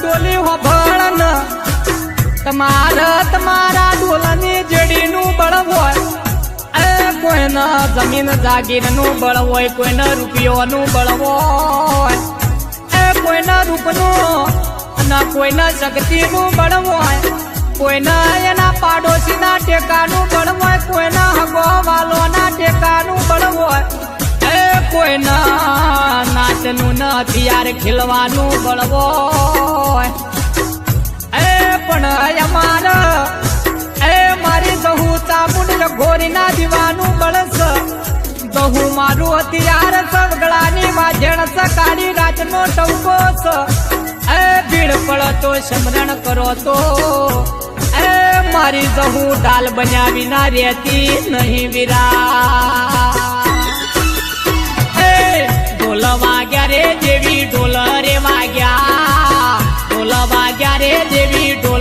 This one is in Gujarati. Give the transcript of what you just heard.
ડોલી હોભળન તમારા ડોલાની જેડીનું બળ હોય કોઈના જમીન જાગીરનું બળ હોય કોઈના રૂપિયોનું બળ હોય કોઈના રૂપનું અને કોઈના શક્તિનું બળ હોય કોઈના એના પાડોશીના ટેકાનું બળ હોય કોઈના હગોવાલોના ટેકાનું બળ હોય કોઈના નાચનું હથિયાર ખીલવાનું બળ હોય પણ મારી દહુ ચામુંડ ઘોરીના દીવાનું બળસ દહુ મારું હથિયાર સગડાની માજણ સકાળી રાતનો ટવકો છે ભીડ પડતો સમરણ કરો તો મારી દહુ ડાલ બન્યા વિના રહેતી નહીં વીરા ઢોલ વાગ્યા રે દેવી ઢોલ રે વાગ્યા ઢોલ વાગ્યા રે દેવી ઢોલ